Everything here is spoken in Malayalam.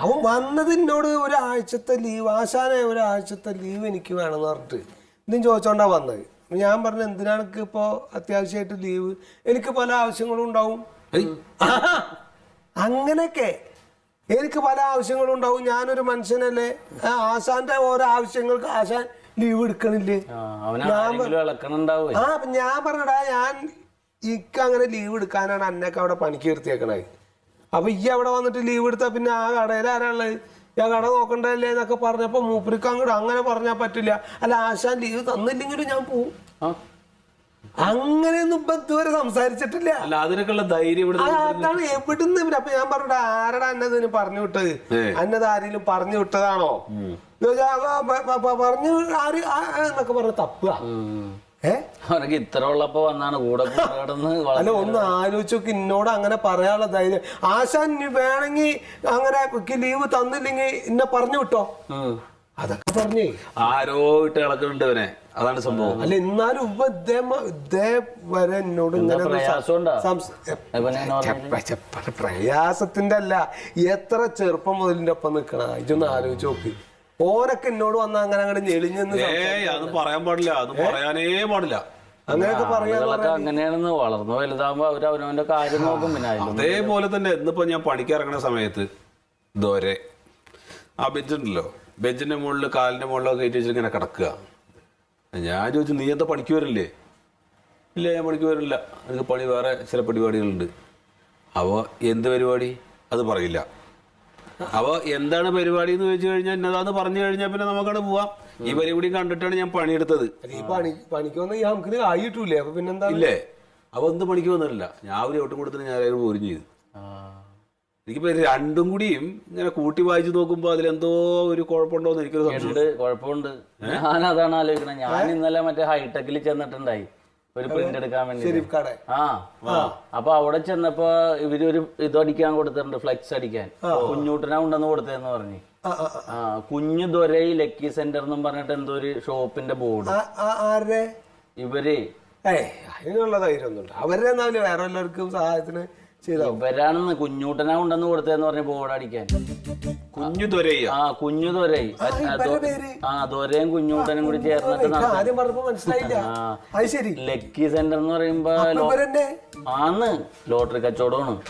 അവൻ വന്നത് എന്നോട് ഒരാഴ്ചത്തെ ലീവ്, ആശാനെ ഒരാഴ്ചത്തെ ലീവ് എനിക്ക് വേണമെന്ന് പറഞ്ഞിട്ട് ഇതും ചോദിച്ചോണ്ടാ വന്നത്. ഞാൻ പറഞ്ഞു എന്തിനാണ് ഇപ്പോൾ അത്യാവശ്യമായിട്ട് ലീവ്, എനിക്ക് പല ആവശ്യങ്ങളും ഉണ്ടാവും. അങ്ങനെയൊക്കെ എനിക്ക് പല ആവശ്യങ്ങളും ഉണ്ടാവും. ഞാനൊരു മനുഷ്യനല്ലേ, ആശാന്റെ ഓരോ ആവശ്യങ്ങൾക്ക് ആശാൻ ലീവ് എടുക്കണില്ലേ? അപ്പൊ ഞാൻ പറഞ്ഞടാ, ഞാൻ അങ്ങനെ ലീവ് എടുക്കാനാണ് അന്നൊക്കെ അവിടെ പണിക്ക് നിർത്തിയേക്കണേ. അപ്പൊ ഈ അവിടെ വന്നിട്ട് ലീവ് എടുത്താ പിന്നെ ആ കടയിൽ ആരാളുള്ളത്, ഞാൻ കട നോക്കണ്ടല്ലേ എന്നൊക്കെ പറഞ്ഞപ്പോ മൂപ്പർക്ക് അങ്ങോട്ട് അങ്ങനെ പറഞ്ഞാൽ പറ്റില്ല. അല്ല ആശാൻ ലീവ് തന്നില്ലെങ്കിലും ഞാൻ പോവും. അങ്ങനെയൊന്നും ഇപ്പൊ ഇതുവരെ സംസാരിച്ചിട്ടില്ല. അതാണ് എവിടുന്ന്. അപ്പൊ ഞാൻ പറഞ്ഞ ആരടാ അന്നതിന് പറഞ്ഞു വിട്ടത്, അന്നത് ആരെങ്കിലും പറഞ്ഞു വിട്ടതാണോ പറഞ്ഞു ആര് എന്നൊക്കെ പറഞ്ഞ തപ്പുക. ഇത്ര ഉള്ളപ്പോ വന്നാണ് കൂടെ. അല്ല ഒന്ന് ആലോചിച്ച് നോക്ക്, ഇന്നോട് അങ്ങനെ പറയാനുള്ള ധൈര്യം. ആശാൻ വേണമെങ്കിൽ അങ്ങനെ ലീവ് തന്നില്ലെങ്കിൽ ഇന്നെ പറഞ്ഞു വിട്ടോ, അതൊക്കെ പറഞ്ഞേ ആരോ ഇട്ട് ഇളക്കുന്നുണ്ട് അവനെ. അതാണ് സംഭവം. അല്ല എന്നാലും ഇതേവരെ എന്നോട് ഇങ്ങനെ പ്രയാസത്തിന്റെ അല്ല, എത്ര ചെറുപ്പം മുതലിന്റെ ഒപ്പം നിക്കണ ഇതൊന്ന് ആലോചിച്ച് നോക്ക്. ഓനൊക്കെ എന്നോട് വന്ന അങ്ങനെ അങ്ങനെ ഞെളിഞ്ഞെന്ന് അത് പറയാൻ പാടില്ല, അത് പറയാനേ പാടില്ല. അങ്ങനെയൊക്കെ പറയാൻ അങ്ങനെയാണെന്ന് വളർന്നു വലുതാകുമ്പോ അവരവന്റെ കാര്യം നോക്കും. പിന്നെ അതേപോലെ തന്നെ ഇന്നിപ്പോ ഞാൻ പണിക്ക് ഇറങ്ങുന്ന സമയത്ത് ദോരെ ആ ബെഞ്ചുണ്ടല്ലോ, ബെഞ്ചിന്റെ മുകളിൽ കാലിന്റെ മുകളിലൊക്കെ കയറ്റി വെച്ചിട്ട് ഇങ്ങനെ കിടക്കുക. ഞാൻ ചോദിച്ചു നീ എന്താ പണിക്ക് വരില്ലേ? ഇല്ല ഞാൻ പണിക്ക് വരില്ല, എനിക്ക് പണി വേറെ ചില പരിപാടികളുണ്ട്. അപ്പോൾ എന്ത് പരിപാടി അത് പറയില്ല. അപ്പോൾ എന്താണ് പരിപാടി എന്ന് ചോദിച്ചു കഴിഞ്ഞാൽ എന്നതാന്ന് പറഞ്ഞു കഴിഞ്ഞാൽ പിന്നെ നമുക്കവിടെ പോവാം. ഈ പരിപാടി കണ്ടിട്ടാണ് ഞാൻ പണിയെടുത്തത്. പണിക്ക് വന്ന ഈ നമുക്ക് ആയിട്ടില്ലേ? അപ്പൊ പിന്നെന്താ ഇല്ലേ? അപ്പോൾ എന്ത് പണിക്ക് വന്നിട്ടില്ല, ഞാൻ ഒരു ഒട്ടും കൊടുത്തിട്ട് ഞാൻ അതിന് പോരും ചെയ്തു. എനിക്കിപ്പോ രണ്ടും കൂടിയും ഇങ്ങനെ കൂട്ടി വായിച്ചു നോക്കുമ്പോ അതിലെന്തോ ഒരു കുഴപ്പമുണ്ടോന്ന് എനിക്കൊരു സംശയം. കുഴപ്പമുണ്ട്. ഞാൻ അതാണ് ആലോചിക്കണത്. ഞാൻ ഇന്നലെ മറ്റേ ഹൈടെക്കിൽ ചെന്നിട്ടുണ്ടായി ഒരു പ്രിന്റ് എടുക്കാൻ വേണ്ടി. അപ്പൊ അവിടെ ചെന്നപ്പോ ഇവരൊരു ഇത് അടിക്കാൻ കൊടുത്തിട്ടുണ്ട്, ഫ്ലെക്സ് അടിക്കാൻ. കുഞ്ഞൂട്ടനാ ഉണ്ടെന്ന് കൊടുത്തതെന്ന് പറഞ്ഞു. കുഞ്ഞു ദൊരൈ ലക്കി സെന്റർ എന്നും പറഞ്ഞിട്ട് എന്തോ ഒരു ഷോപ്പിന്റെ ബോർഡ്. ഇവര് അതിനുള്ള ധൈര്യം ഒന്നുണ്ട് അവരെ വേറെ എല്ലാവർക്കും സഹായത്തിന് ഇവരാണെന്ന് കുഞ്ഞൂട്ടനാ ഉണ്ടെന്ന് കൊടുത്തതെന്ന് പറഞ്ഞ ബോർഡ് അടിക്കാൻ. കുഞ്ഞു ദൊരൈ. കുഞ്ഞു ദൊരൈ. ദൊരയും കുഞ്ഞൂട്ടനും കൂടി ചേർന്നിട്ട് ലക്കി സെന്റർ എന്ന് പറയുമ്പോ ആന്ന് ലോട്ടറി കച്ചവടമാണ്.